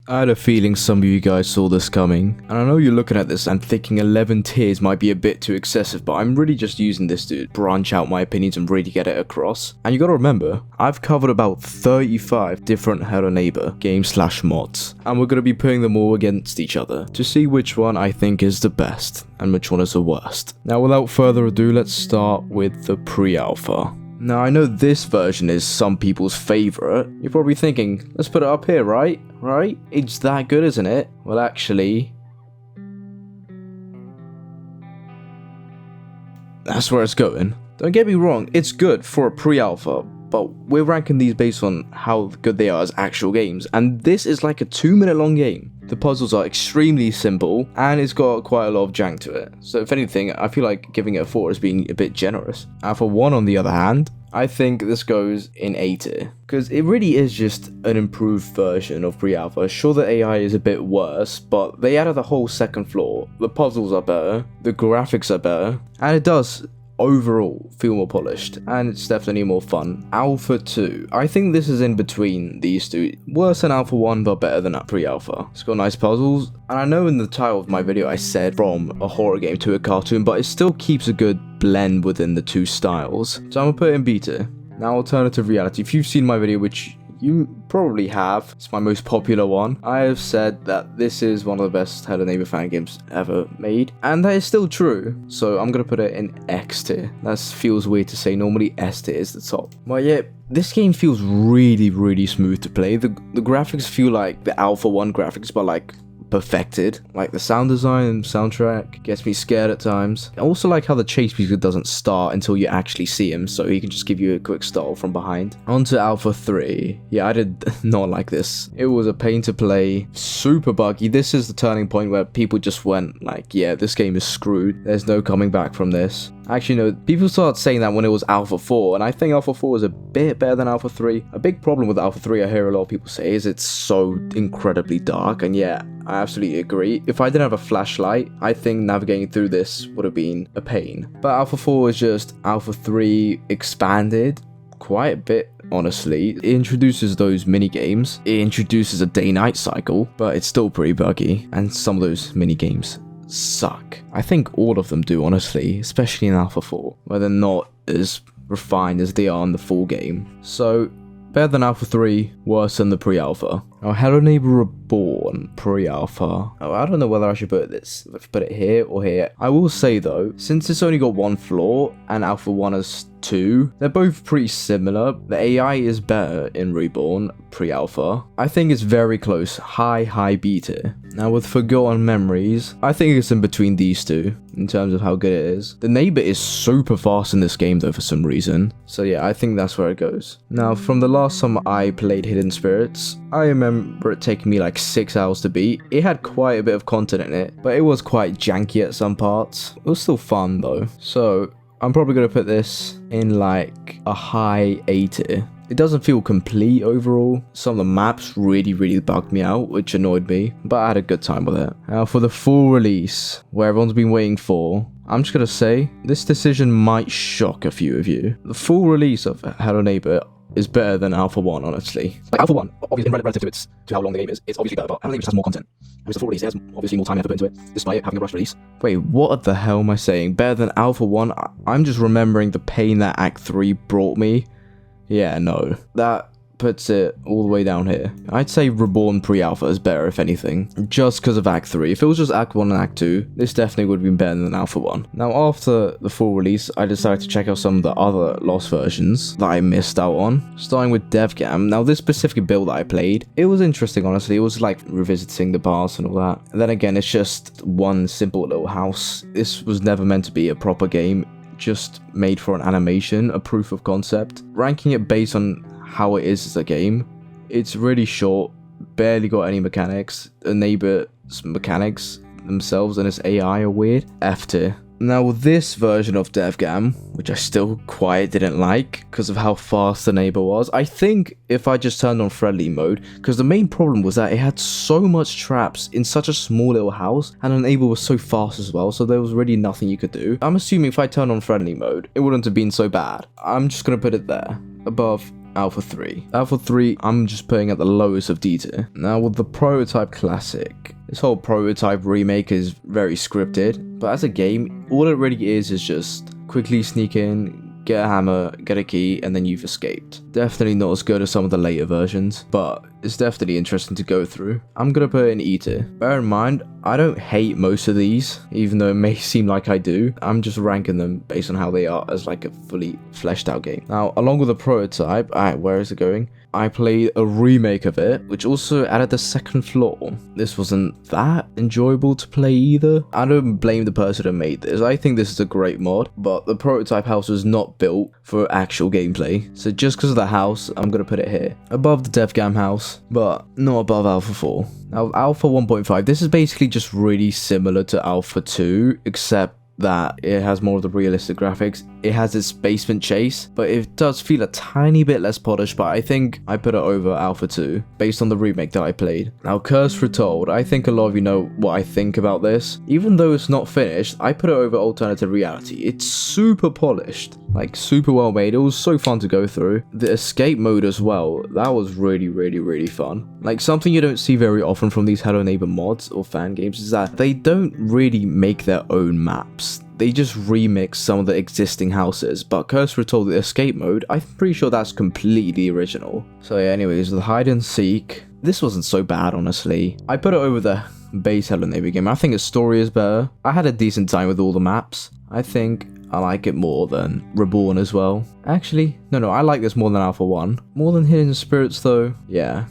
I had a feeling some of you guys saw this coming, and I know you're looking at this and thinking 11 tiers might be a bit too excessive, but I'm really just using this to branch out my opinions and really get it across. And you gotta remember, I've covered about 35 different Hello Neighbor games/mods, and we're gonna be putting them all against each other to see which one I think is the best and which one is the worst. Now without further ado, let's start with the pre-alpha. Now I know this version is some people's favorite. You're probably thinking, let's put it up here, right? Right? It's that good, isn't it? Well, actually, that's where it's going. Don't get me wrong, it's good for a pre-alpha, but we're ranking these based on how good they are as actual games, and this is like a 2-minute long game. The puzzles are extremely simple, and it's got quite a lot of jank to it. So if anything, I feel like giving it a 4 is being a bit generous. Alpha 1 on the other hand, I think this goes in A tier, because it really is just an improved version of pre-alpha. Sure, the AI is a bit worse, but they added the whole second floor. The puzzles are better, the graphics are better, and it does overall feel more polished, and it's definitely more fun. Alpha 2, I think this is in between these two. Worse than Alpha 1, but better than pre-alpha. It's got nice puzzles, and I know in the title of my video I said from a horror game to a cartoon, but it still keeps a good blend within the two styles. So I'm gonna put it in B tier. Now alternative reality, if you've seen my video, which you probably have, it's my most popular one, I have said that this is one of the best Hello Neighbor fan games ever made, and that is still true, so I'm gonna put it in X tier. That feels weird to say, normally S tier is the top. But yeah, this game feels really smooth to play. The graphics feel like the Alpha 1 graphics, but like perfected. Like the sound design and soundtrack gets me scared at times. I also like how the chase music doesn't start until you actually see him, so he can just give you a quick start from behind. On to Alpha 3. Yeah, I did not like this. It was a pain to play, super buggy. This is the turning point where people just went like, yeah, this game is screwed. There's no coming back from this. Actually, no, people started saying that when it was Alpha 4, and I think Alpha 4 is a bit better than Alpha 3. A big problem with Alpha 3, I hear a lot of people say, is it's so incredibly dark, and yeah, I absolutely agree. If I didn't have a flashlight, I think navigating through this would have been a pain. But Alpha 4 is just Alpha 3 expanded quite a bit, honestly. It introduces those mini games, it introduces a day-night cycle, but it's still pretty buggy, and some of those mini games suck. I think all of them do, honestly, especially in Alpha 4, where they're not as refined as they are in the full game. So, better than Alpha 3, worse than the pre-alpha. Now, Hello Neighbor Reborn pre-alpha. Oh, I don't know whether I should put it here or here. I will say though, since it's only got one floor and Alpha 1 has 2, they're both pretty similar. The AI is better in Reborn pre-alpha. I think it's very close, high B tier. Now with Forgotten Memories, I think it's in between these two in terms of how good it is. The neighbor is super fast in this game though for some reason. So yeah, I think that's where it goes. Now from the last time I played Hidden Spirits, I remember it taking me like 6 hours to beat. It had quite a bit of content in it, but it was quite janky at some parts. It was still fun though. So I'm probably going to put this in like a high A tier. It doesn't feel complete overall. Some of the maps really bugged me out, which annoyed me, but I had a good time with it. Now for the full release, where everyone's been waiting for, I'm just going to say, this decision might shock a few of you. The full release of Hello Neighbor is better than Alpha 1, honestly. Like Alpha 1, obviously relative to how long the game is, it's obviously better, but Hello Neighbor just has more content. Whereas the full release, it has obviously more time and effort put into it, despite it having a rush release. Wait, what the hell am I saying? Better than Alpha 1? I'm just remembering the pain that Act 3 brought me. Yeah, no. That puts it all the way down here. I'd say Reborn pre-alpha is better, if anything, just because of Act 3. If it was just Act 1 and Act 2, this definitely would have been better than Alpha 1. Now, after the full release, I decided to check out some of the other lost versions that I missed out on, starting with Devgamm. Now, this specific build that I played, it was interesting, honestly. It was like revisiting the past and all that. And then again, it's just one simple little house. This was never meant to be a proper game, just made for an animation, a proof of concept. Ranking it based on how it is as a game, it's really short, barely got any mechanics. The neighbor's mechanics themselves and its AI are weird. F tier. Now with this version of Devgamm, which I still quite didn't like because of how fast the neighbor was, I think if I just turned on friendly mode, because the main problem was that it had so much traps in such a small little house, and the neighbor was so fast as well, so there was really nothing you could do. I'm assuming if I turned on friendly mode, it wouldn't have been so bad. I'm just gonna put it there, above Alpha 3. Alpha 3, I'm just putting at the lowest of D tier. Now with the Prototype Classic, this whole Prototype remake is very scripted, but as a game, all it really is just quickly sneak in, get a hammer, get a key, and then you've escaped. Definitely not as good as some of the later versions, but it's definitely interesting to go through. I'm gonna put it in E tier. Bear in mind, I don't hate most of these, even though it may seem like I do. I'm just ranking them based on how they are as like a fully fleshed out game. Now, along with the Prototype, alright, where is it going? I played a remake of it, which also added the second floor. This wasn't that enjoyable to play either. I don't blame the person who made this. I think this is a great mod, but the Prototype house was not built for actual gameplay. So just because of the house, I'm going to put it here. Above the Devgamm house, but not above Alpha 4. Now, Alpha 1.5, this is basically just really similar to Alpha 2, except that it has more of the realistic graphics. It has its basement chase, but it does feel a tiny bit less polished, but I think I put it over Alpha 2 based on the remake that I played. Now, Curse Retold, I think a lot of you know what I think about this. Even though it's not finished, I put it over Alternative Reality. It's super polished, like super well made. It was so fun to go through. The escape mode as well, that was really fun. Like something you don't see very often from these Hello Neighbor mods or fan games is that they don't really make their own maps. They just remix some of the existing houses, but Curse Retold the escape mode, I'm pretty sure that's completely original. So yeah, anyways, the hide and seek, this wasn't so bad honestly. I put it over the base Hello Neighbor game. I think its story is better. I had a decent time with all the maps. I think I like it more than Reborn as well. Actually, no, I like this more than Alpha 1. More than Hidden Spirits though, yeah.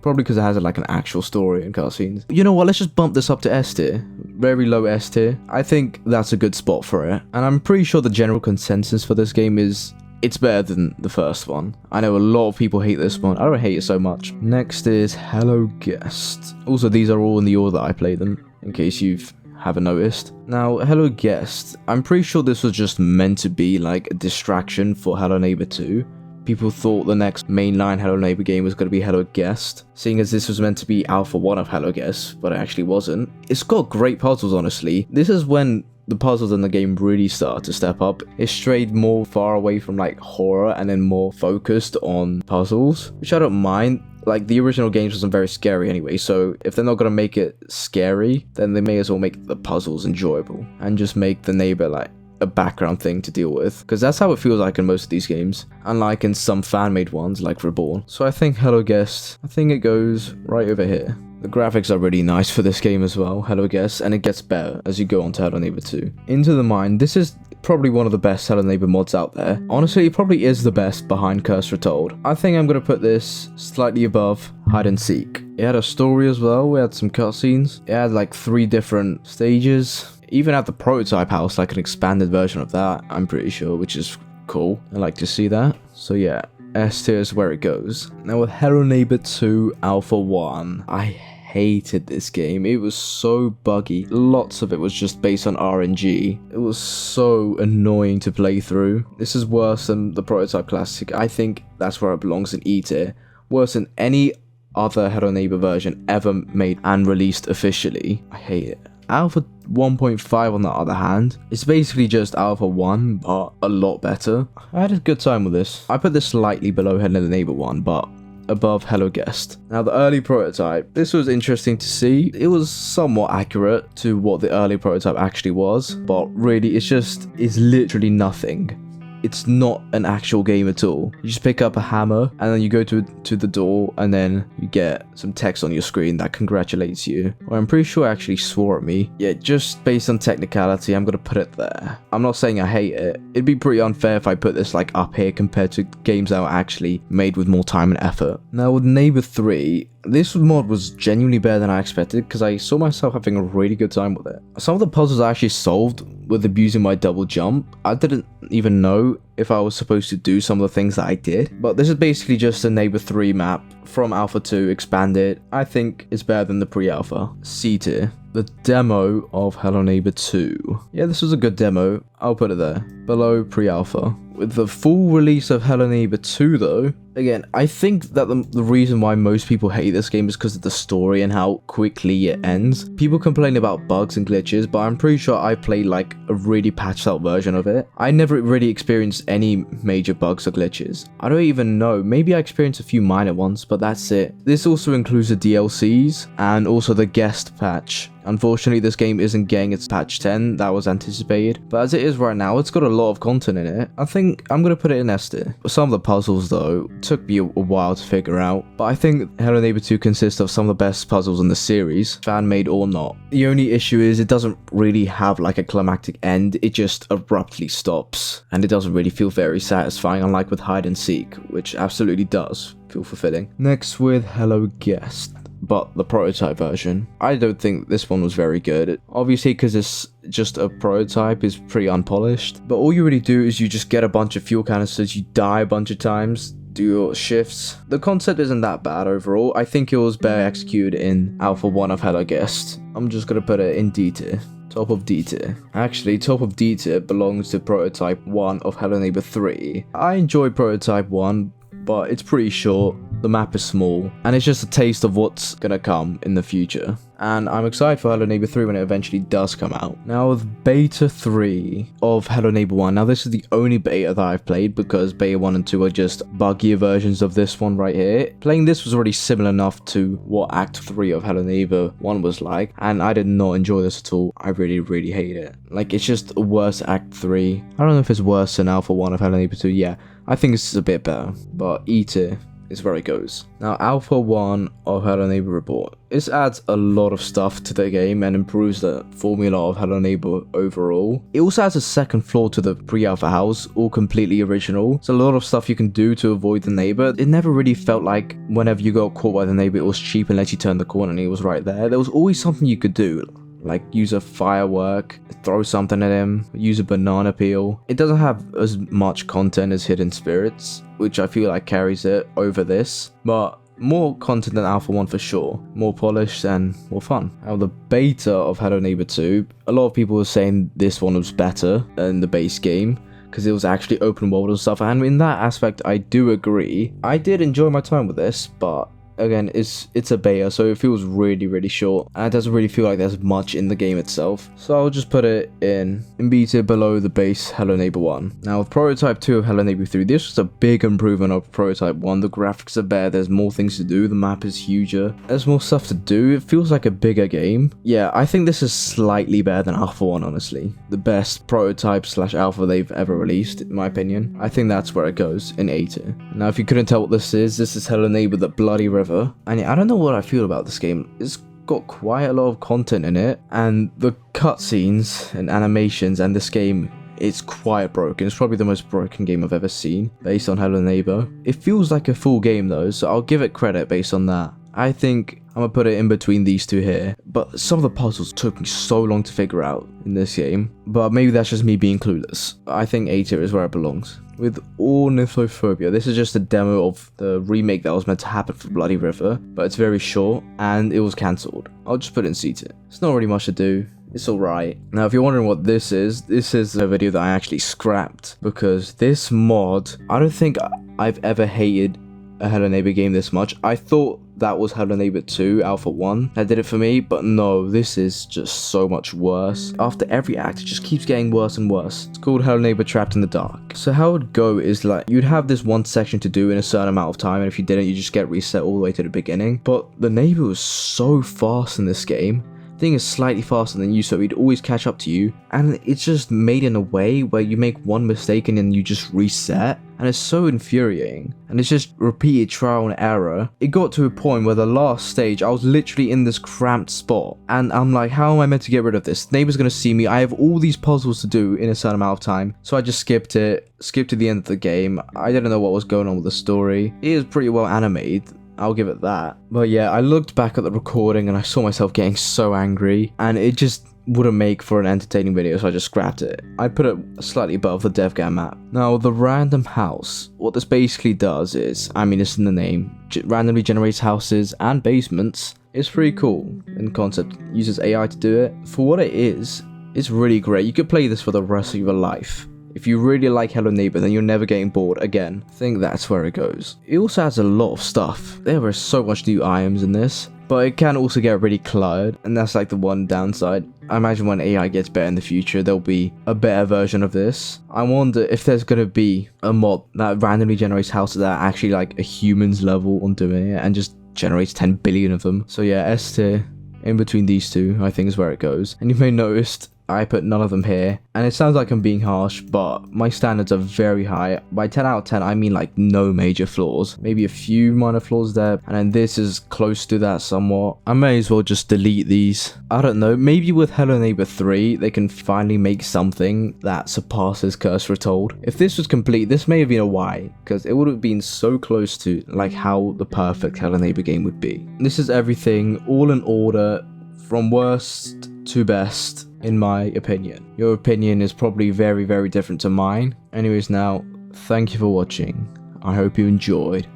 Probably because it has like an actual story and cutscenes. You know what, let's just bump this up to S tier. Very low S tier. I think that's a good spot for it. And I'm pretty sure the general consensus for this game is it's better than the first one. I know a lot of people hate this one. I don't hate it so much. Next is Hello Guest. Also, these are all in the order that I played them, in case you've haven't noticed. Now, Hello Guest, I'm pretty sure this was just meant to be like a distraction for Hello Neighbor 2. People thought the next mainline Hello Neighbor game was going to be Hello Guest, seeing as this was meant to be Alpha 1 of Hello Guest, but it actually wasn't. It's got great puzzles, honestly. This is when the puzzles in the game really start to step up. It strayed more far away from like horror and then more focused on puzzles, which I don't mind. Like, the original games wasn't very scary anyway, so if they're not gonna make it scary, then they may as well make the puzzles enjoyable and just make the neighbor like a background thing to deal with, because that's how it feels like in most of these games, unlike in some fan-made ones like Reborn. So I think Hello Guest, I think it goes right over here. The graphics are really nice for this game as well, Hello Guest, and it gets better as you go on to Hello Neighbor 2. Into the Mind, this is probably one of the best Hello Neighbor mods out there. Honestly, it probably is the best behind Curse Retold. I think I'm going to put this slightly above Hide and Seek. It had a story as well, we had some cutscenes. It had like 3 different stages. Even at the Prototype house, like an expanded version of that, I'm pretty sure, which is cool. I like to see that. So yeah, S tier is where it goes. Now with Hello Neighbor 2 Alpha 1, I hated this game. It was so buggy. Lots of it was just based on RNG. It was so annoying to play through. This is worse than the Prototype Classic. I think that's where it belongs in E tier. Worse than any other Hello Neighbor version ever made and released officially. I hate it. Alpha 1.5 on the other hand, it's basically just Alpha 1 but a lot better. I had a good time with this. I put this slightly below Hello Neighbor 1 but above Hello Guest. Now the early Prototype, this was interesting to see. It was somewhat accurate to what the early Prototype actually was, but really it's literally nothing. It's not an actual game at all. You just pick up a hammer and then you go to the door and then you get some text on your screen that congratulates you. Well, I'm pretty sure it actually swore at me. Yeah, just based on technicality, I'm gonna put it there. I'm not saying I hate it. It'd be pretty unfair if I put this like up here compared to games that were actually made with more time and effort. Now with Neighbor 3, this mod was genuinely better than I expected because I saw myself having a really good time with it. Some of the puzzles I actually solved with abusing my double jump. I didn't even know if I was supposed to do some of the things that I did. But this is basically just a Neighbor 3 map from Alpha 2 expanded. I think it's better than the pre-alpha. C tier. The demo of Hello Neighbor 2. Yeah, this was a good demo. I'll put it there. Below pre-alpha. With the full release of Hello Neighbor 2 though, again, I think that the reason why most people hate this game is because of the story and how quickly it ends. People complain about bugs and glitches, but I'm pretty sure I played like a really patched out version of it. I never really experienced any major bugs or glitches. I don't even know, maybe I experienced a few minor ones, but that's it. This also includes the DLCs and also the guest patch. Unfortunately, this game isn't getting its patch 10 that was anticipated, but as it is right now, it's got a lot of content in it. I think I'm going to put it in S tier. Some of the puzzles, though, took me a while to figure out, but I think Hello Neighbor 2 consists of some of the best puzzles in the series, fan-made or not. The only issue is it doesn't really have like a climactic end, it just abruptly stops, and it doesn't really feel very satisfying, unlike with Hide and Seek, which absolutely does feel fulfilling. Next with Hello Guest, but the prototype version. I don't think this one was very good. Obviously, because it's just a prototype, is pretty unpolished. But all you really do is you just get a bunch of fuel canisters, you die a bunch of times, do your shifts. The concept isn't that bad overall. I think it was better executed in Alpha 1 of Hello Guest. I'm just gonna put it in D tier. Top of D tier. Actually, top of D tier belongs to Prototype 1 of Hello Neighbor 3. I enjoy Prototype 1, but it's pretty short, the map is small, and it's just a taste of what's gonna come in the future. And I'm excited for Hello Neighbor 3 when it eventually does come out. Now with Beta 3 of Hello Neighbor 1, now this is the only beta that I've played because Beta 1 and 2 are just buggier versions of this one right here. Playing this was already similar enough to what Act 3 of Hello Neighbor 1 was like, and I did not enjoy this at all. I really hate it. Like, it's just a worse Act 3. I don't know if it's worse than Alpha 1 of Hello Neighbor 2, yeah. I think it's a bit better, but E tier is where it goes. Now, Alpha 1 of Hello Neighbor Reborn. This adds a lot of stuff to the game and improves the formula of Hello Neighbor overall. It also has a second floor to the pre-alpha house, all completely original. There's a lot of stuff you can do to avoid the neighbor. It never really felt like whenever you got caught by the neighbor, it was cheap unless you turned the corner and he was right there. There was always something you could do, like use a firework, throw something at him, use a banana peel. It doesn't have as much content as Hidden Spirits, which I feel like carries it over this, but more content than Alpha 1 for sure. More polished and more fun. Now the beta of Hello Neighbor 2, a lot of people were saying this one was better than the base game, because it was actually open world and stuff, and in that aspect I do agree. I did enjoy my time with this, but again, it's a beta, so it feels really short, and it doesn't really feel like there's much in the game itself. So I'll just put it in B tier below the base Hello Neighbor 1. Now with Prototype 2 of Hello Neighbor 3, this was a big improvement of Prototype 1. The graphics are better, there's more things to do, the map is huger, there's more stuff to do, it feels like a bigger game. Yeah, I think this is slightly better than Alpha 1, honestly. The best Prototype / Alpha they've ever released, in my opinion. I think that's where it goes, in A tier. Now if you couldn't tell what this is Hello Neighbor the Bloody River. And I don't know what I feel about this game. It's got quite a lot of content in it, and the cutscenes and animations and this game, it's quite broken. It's probably the most broken game I've ever seen based on Hello Neighbor. It feels like a full game though, so I'll give it credit based on that. I think I'm gonna put it in between these two here, but some of the puzzles took me so long to figure out in this game, but maybe that's just me being clueless. I think A tier is where it belongs. With Ornithophobia, this is just a demo of the remake that was meant to happen for Bloody River, but it's very short and it was cancelled. I'll just put it in C tier. It's not really much to do. It's alright. Now if you're wondering what this is a video that I actually scrapped, because this mod, I don't think I've ever hated a Hello Neighbor game this much. I thought that was Hello Neighbor 2 Alpha 1 that did it for me, but no, this is just so much worse. After every act, it just keeps getting worse and worse. It's called Hello Neighbor Trapped in the Dark. So how it would go is like, you'd have this one section to do in a certain amount of time, and if you didn't, you just get reset all the way to the beginning. But the neighbor was so fast in this game. Thing is slightly faster than you, so he'd always catch up to you, and it's just made in a way where you make one mistake and then you just reset, and it's so infuriating, and it's just repeated trial and error. It got to a point where the last stage I was literally in this cramped spot, and I'm like, how am I meant to get rid of this? The neighbor's gonna see me, I have all these puzzles to do in a certain amount of time, so I just skipped to the end of the game. I didn't know what was going on with the story. It is pretty well animated, I'll give it that. But yeah, I looked back at the recording and I saw myself getting so angry, and it just wouldn't make for an entertaining video, so I just scrapped it. I put it slightly above the Devgamm map. Now, the random house, what this basically does is, I mean, it's in the name, randomly generates houses and basements. It's pretty cool in concept, uses AI to do it. For what it is, it's really great. You could play this for the rest of your life. If you really like Hello Neighbor, then you're never getting bored again. I think that's where it goes. It also has a lot of stuff. There is so much new items in this. but it can also get really cluttered, and that's like the one downside. I imagine when AI gets better in the future, there'll be a better version of this. I wonder if there's gonna be a mod that randomly generates houses that are actually like a human's level on doing it, and just generates 10 billion of them. So yeah, S tier in between these two, I think is where it goes. And you may noticed I put none of them here, and it sounds like I'm being harsh, but my standards are very high. By 10 out of 10, I mean like no major flaws, maybe a few minor flaws there, and then this is close to that somewhat. I may as well just delete these. I don't know, maybe with Hello Neighbor 3, they can finally make something that surpasses Curse Retold. If this was complete, this may have been a Y, because it would have been so close to like how the perfect Hello Neighbor game would be. This is everything, all in order, from worst to best, in my opinion. Your opinion is probably very, very different to mine. Anyways, now, thank you for watching. I hope you enjoyed.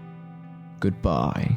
Goodbye.